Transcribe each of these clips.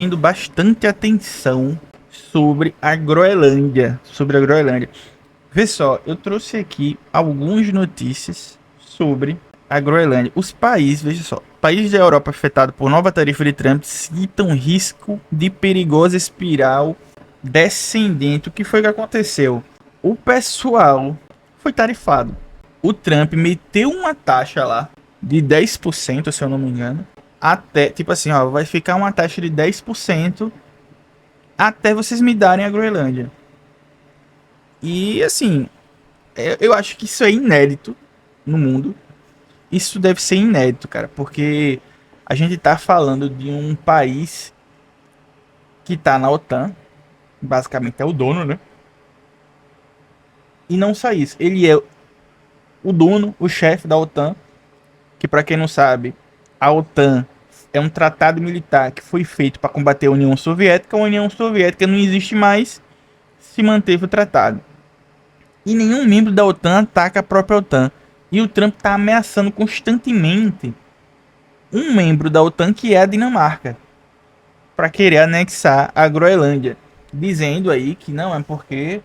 tendo bastante atenção sobre a Groenlândia. Vê só, eu trouxe aqui algumas notícias sobre a Groenlândia. Os países, veja só, países da Europa afetados por nova tarifa de Trump citam risco de perigosa espiral descendente. O que foi que aconteceu? O pessoal foi tarifado. O Trump meteu uma taxa lá de 10%, se eu não me engano, até, tipo assim, ó, vai ficar uma taxa de 10% até vocês me darem a Groenlândia. E assim, eu acho que isso é inédito no mundo. Isso deve ser inédito, cara, porque a gente tá falando de um país que tá na OTAN, basicamente é o dono, né? E não só isso, ele é o dono, o chefe da OTAN, que para quem não sabe, a OTAN é um tratado militar que foi feito para combater a União Soviética. A União Soviética não existe mais, se manteve o tratado. E nenhum membro da OTAN ataca a própria OTAN. E o Trump está ameaçando constantemente um membro da OTAN que é a Dinamarca para querer anexar a Groenlândia, dizendo aí que não é porque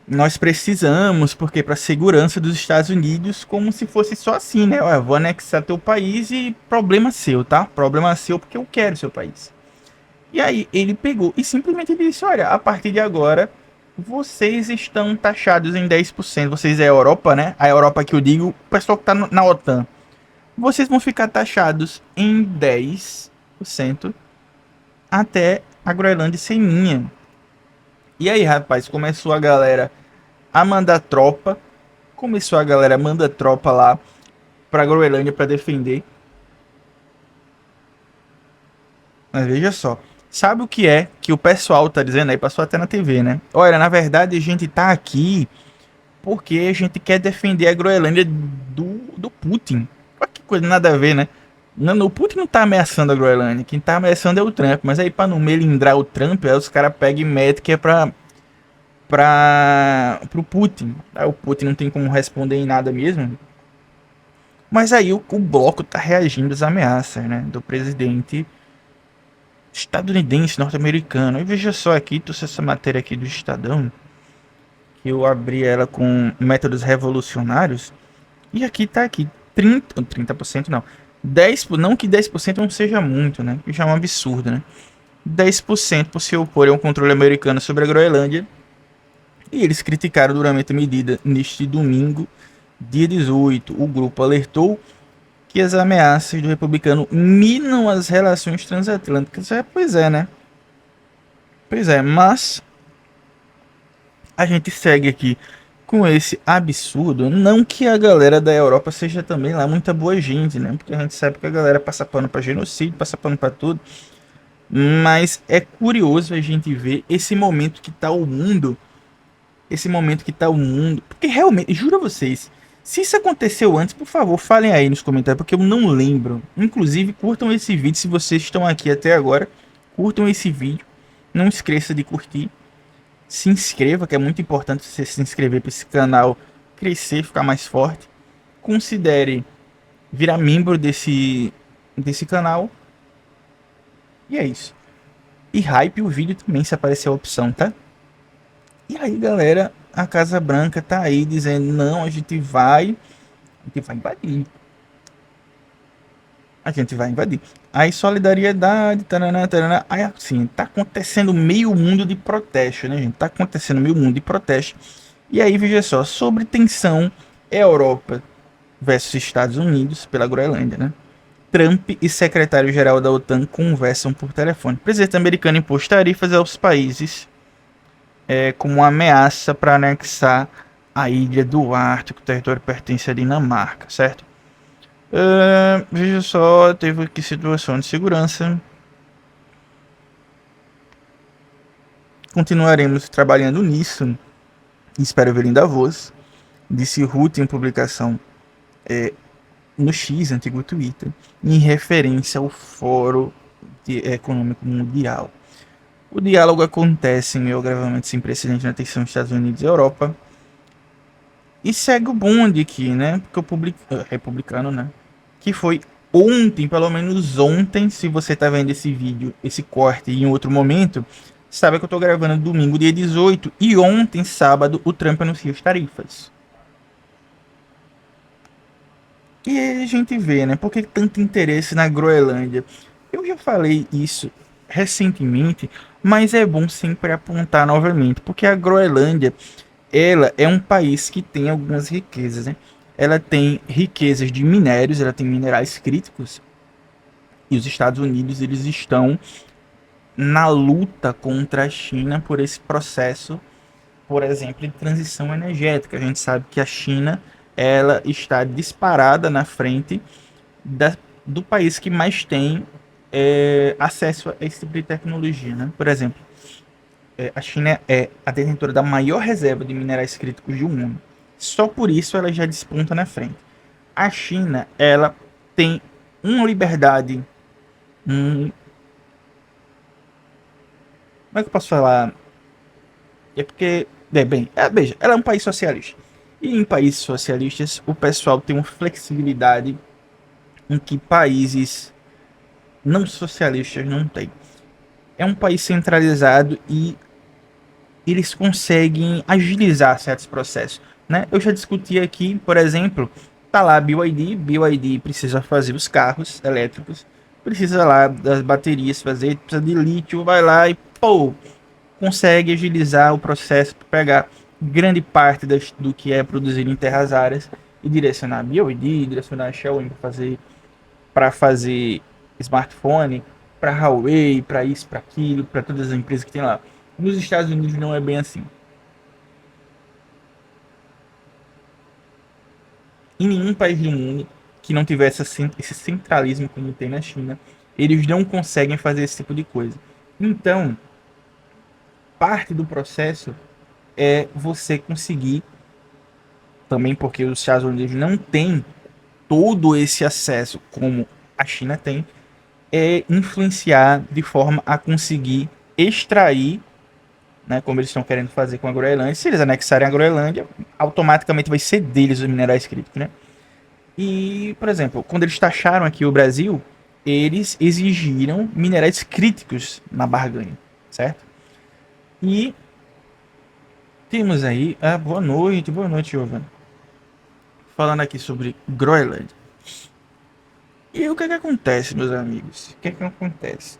nós precisamos, porque para a segurança dos Estados Unidos, como se fosse só assim, né? Olha, vou anexar teu país e problema seu, tá? Problema seu porque eu quero seu país. E aí ele pegou e simplesmente disse: olha, a partir de agora vocês estão taxados em 10%. Vocês é a Europa, né? A Europa que eu digo, o pessoal que tá na OTAN. Vocês vão ficar taxados em 10% até a Groenlândia ser minha. E aí, rapaz, começou a galera a mandar tropa. Começou a galera a mandar tropa lá pra Groenlândia pra defender. Mas veja só. Sabe o que é que o pessoal tá dizendo aí? Passou até na TV, né? Olha, na verdade a gente tá aqui porque a gente quer defender a Groenlândia do Putin. Olha que coisa nada a ver, né? Não, o Putin não tá ameaçando a Groenlândia. Quem tá ameaçando é o Trump. Mas aí pra não melindrar o Trump, aí os caras pegam e metem que é pro Putin. Aí o Putin não tem como responder em nada mesmo. Mas aí o bloco tá reagindo às ameaças, né? Do presidente estadunidense, norte-americano. E veja só aqui, trouxe essa matéria aqui do Estadão, que eu abri ela com métodos revolucionários, e aqui tá aqui, 30% não, 10, não que 10% não seja muito, né, que já é um absurdo, né, 10% por se opor a um controle americano sobre a Groenlândia, e eles criticaram duramente a medida neste domingo, dia 18. O grupo alertou que as ameaças do republicano minam as relações transatlânticas. Pois é, né? Pois é, mas a gente segue aqui com esse absurdo. Não que a galera da Europa seja também lá muita boa gente, né? Porque a gente sabe que a galera passa pano pra genocídio, passa pano pra tudo. Mas é curioso a gente ver esse momento que tá o mundo. Esse momento que tá o mundo. Porque realmente, juro a vocês, se isso aconteceu antes, por favor, falem aí nos comentários, porque eu não lembro. Inclusive, curtam esse vídeo se vocês estão aqui até agora. Curtam esse vídeo. Não esqueça de curtir. Se inscreva, que é muito importante você se inscrever para esse canal crescer, ficar mais forte. Considere virar membro desse canal. E é isso. E hype o vídeo também, se aparecer a opção, tá? E aí, galera, a Casa Branca tá aí dizendo: não, a gente vai invadir. A gente vai invadir. Aí, solidariedade, taraná, taraná. Aí, assim, tá acontecendo meio mundo de protesto, né, gente? Tá acontecendo meio mundo de protesto. E aí, veja só, sobre tensão Europa versus Estados Unidos pela Groenlândia, né? Trump e secretário-geral da OTAN conversam por telefone. O presidente americano impôs tarifas aos países como uma ameaça para anexar a ilha do Ártico, o território pertence à Dinamarca, certo? Veja só, teve aqui situação de segurança. Continuaremos trabalhando nisso. Espero ver em Davos. Disse Ruth em publicação no X, antigo Twitter, em referência ao Fórum Econômico Mundial. O diálogo acontece em meio ao agravamento sem precedente na tensão Estados Unidos e Europa. E segue o bonde aqui, né? Porque o republicano, né? Que foi ontem, pelo menos ontem, se você tá vendo esse vídeo, esse corte em outro momento, sabe que eu tô gravando domingo, dia 18, e ontem, sábado, o Trump anunciou as tarifas. E aí a gente vê, né? Por que tanto interesse na Groenlândia? Eu já falei isso recentemente, mas é bom sempre apontar novamente, porque a Groenlândia, ela é um país que tem algumas riquezas, né? Ela tem riquezas de minérios, ela tem minerais críticos, e os Estados Unidos, eles estão na luta contra a China por esse processo, por exemplo, de transição energética. A gente sabe que a China, ela está disparada na frente da, do país que mais tem acesso a esse tipo de tecnologia, né? Por exemplo, a China é a detentora da maior reserva de minerais críticos do mundo. Só por isso ela já desponta na frente. A China, ela tem uma liberdade, como é que eu posso falar? É porque, veja, ela é um país socialista. E em países socialistas, o pessoal tem uma flexibilidade em que países não socialistas não têm. É um país centralizado e eles conseguem agilizar certos processos, né? Eu já discuti aqui, por exemplo, tá lá a BYD precisa fazer os carros elétricos, precisa lá das baterias fazer, precisa de lítio, vai lá e pô, consegue agilizar o processo para pegar grande parte do que é produzido em terras áreas e direcionar a BYD, direcionar a Xiaomi para fazer smartphone, para Huawei, para isso, para aquilo, para todas as empresas que tem lá. Nos Estados Unidos não é bem assim. Em nenhum país do mundo que não tivesse esse centralismo como tem na China, eles não conseguem fazer esse tipo de coisa. Então, parte do processo é você conseguir, também porque os Estados Unidos não têm todo esse acesso como a China tem, é influenciar de forma a conseguir extrair, né, como eles estão querendo fazer com a Groenlândia. Se eles anexarem a Groenlândia, automaticamente vai ser deles os minerais críticos, né? E, por exemplo, quando eles taxaram aqui o Brasil, eles exigiram minerais críticos na barganha, certo? E temos aí, boa noite, Giovanni. Falando aqui sobre Groenlândia. E o que é que acontece, meus amigos? O que é que acontece?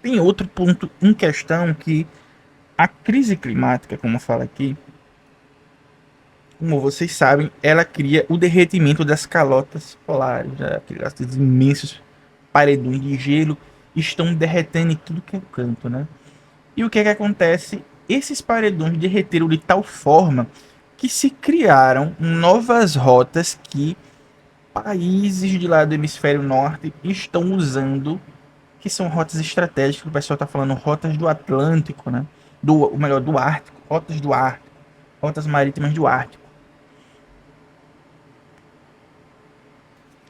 Tem outro ponto em questão que a crise climática, como fala aqui, como vocês sabem, ela cria o derretimento das calotas polares, né? Aqueles imensos paredões de gelo estão derretendo em tudo que é canto, né? E o que é que acontece? Esses paredões derreteram de tal forma que se criaram novas rotas que países de lá do hemisfério norte estão usando, que são rotas estratégicas. O pessoal está falando rotas do Atlântico, né? O melhor, do Ártico, rotas do Ártico, rotas marítimas do Ártico.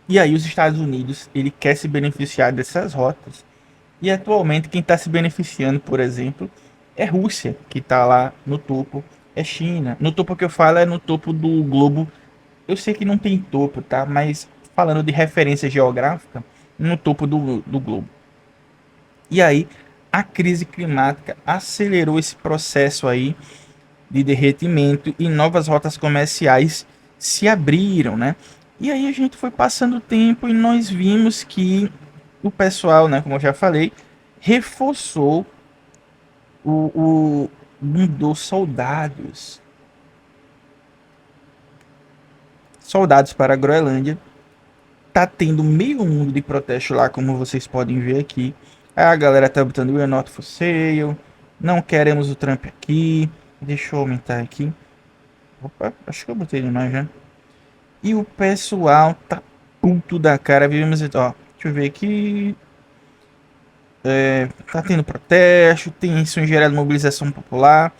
E aí os Estados Unidos, ele quer se beneficiar dessas rotas. E atualmente quem está se beneficiando, por exemplo, é Rússia, que está lá no topo, é China. No topo que eu falo é no topo do globo. Eu sei que não tem topo, tá? Mas falando de referência geográfica, no topo do globo. E aí a crise climática acelerou esse processo aí de derretimento e novas rotas comerciais se abriram, né? E aí a gente foi passando o tempo e nós vimos que o pessoal, né, como eu já falei, reforçou mandou soldados para a Groenlândia. Tá tendo meio mundo de protesto lá, como vocês podem ver aqui. A galera tá botando "We are not for sale", não queremos o Trump aqui. Deixa eu aumentar aqui. Opa, acho que eu botei demais já. E o pessoal tá puto da cara. Vivemos, ó, deixa eu ver aqui. Tá tendo protesto, tem isso em geral de mobilização popular.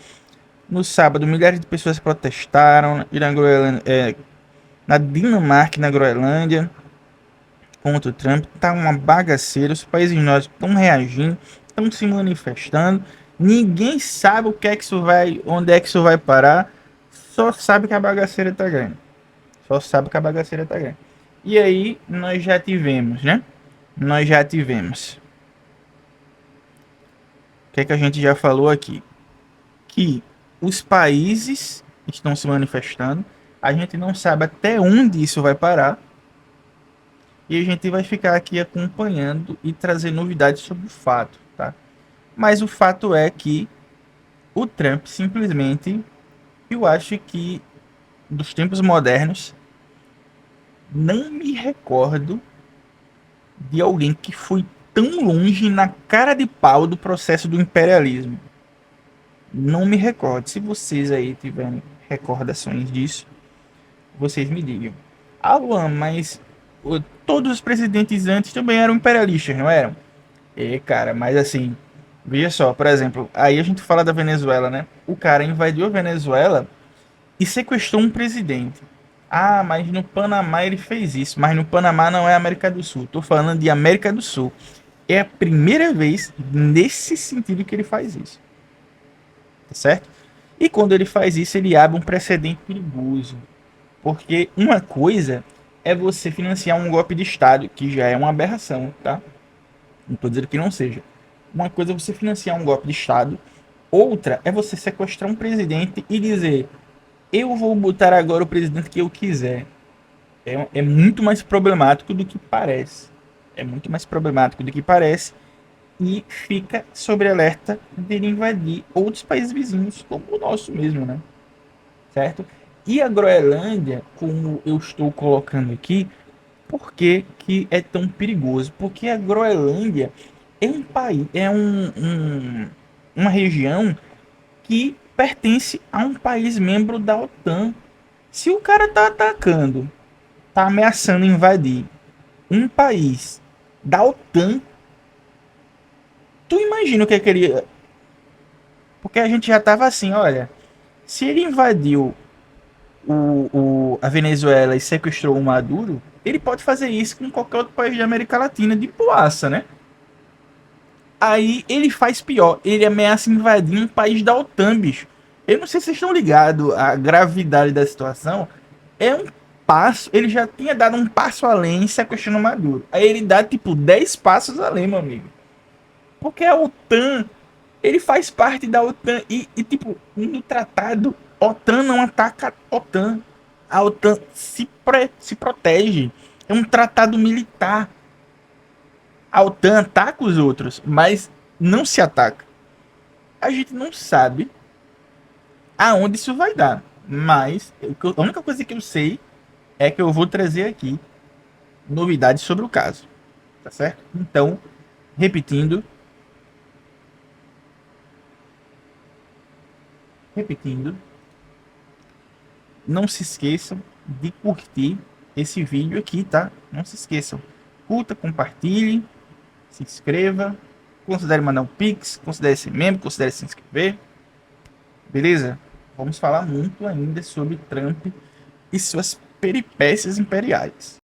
No sábado, milhares de pessoas protestaram na Groenlândia, na Dinamarca e na Groenlândia contra o Trump. Tá uma bagaceira. Os países nórdicos estão reagindo, estão se manifestando. Ninguém sabe o que é que isso vai, onde é que isso vai parar. Só sabe que a bagaceira tá grande. Só sabe que a bagaceira tá grande. E aí nós já tivemos, né? Nós já tivemos. O que é que a gente já falou aqui? Que os países estão se manifestando. A gente não sabe até onde isso vai parar. E a gente vai ficar aqui acompanhando e trazer novidades sobre o fato, tá? Mas o fato é que o Trump simplesmente, eu acho que dos tempos modernos, não me recordo de alguém que foi tão longe na cara de pau do processo do imperialismo. Não me recordo. Se vocês aí tiverem recordações disso, vocês me digam. Ah, Luan, mas todos os presidentes antes também eram imperialistas, não eram? Cara, mas assim, veja só, por exemplo, aí a gente fala da Venezuela, né? O cara invadiu a Venezuela e sequestrou um presidente. Ah, mas no Panamá ele fez isso. Mas no Panamá não é América do Sul. Tô falando de América do Sul. É a primeira vez nesse sentido que ele faz isso. Tá certo? E quando ele faz isso, ele abre um precedente perigoso. Porque uma coisa é você financiar um golpe de Estado, que já é uma aberração, tá? Não tô dizendo que não seja. Uma coisa é você financiar um golpe de Estado. Outra é você sequestrar um presidente e dizer: eu vou botar agora o presidente que eu quiser. É muito mais problemático do que parece. É muito mais problemático do que parece. E fica sobre alerta dele invadir outros países vizinhos, como o nosso mesmo, né? Certo? E a Groenlândia, como eu estou colocando aqui, por que, que é tão perigoso? Porque a Groenlândia é um país, uma região que pertence a um país membro da OTAN. Se o cara tá atacando, tá ameaçando invadir um país da OTAN, tu imagina o que é que ele. Porque a gente já tava assim, olha, se ele invadiu a Venezuela e sequestrou o Maduro, ele pode fazer isso com qualquer outro país da América Latina de boaça, né? Aí ele faz pior, ele ameaça invadir um país da OTAN, bicho. Eu não sei se vocês estão ligados à gravidade da situação. É um passo, ele já tinha dado um passo além sequestrando o Maduro. Aí ele dá tipo 10 passos além, meu amigo. Porque a OTAN, ele faz parte da OTAN e tipo, no tratado, OTAN não ataca a OTAN. A OTAN se protege. É um tratado militar. A OTAN ataca os outros, mas não se ataca. A gente não sabe aonde isso vai dar. Mas a única coisa que eu sei é que eu vou trazer aqui novidades sobre o caso. Tá certo? Então, repetindo, repetindo, não se esqueçam de curtir esse vídeo aqui, tá? Não se esqueçam. Curta, compartilhe, se inscreva, considere mandar um pix, considere ser membro, considere se inscrever. Beleza? Vamos falar muito ainda sobre Trump e suas peripécias imperiais.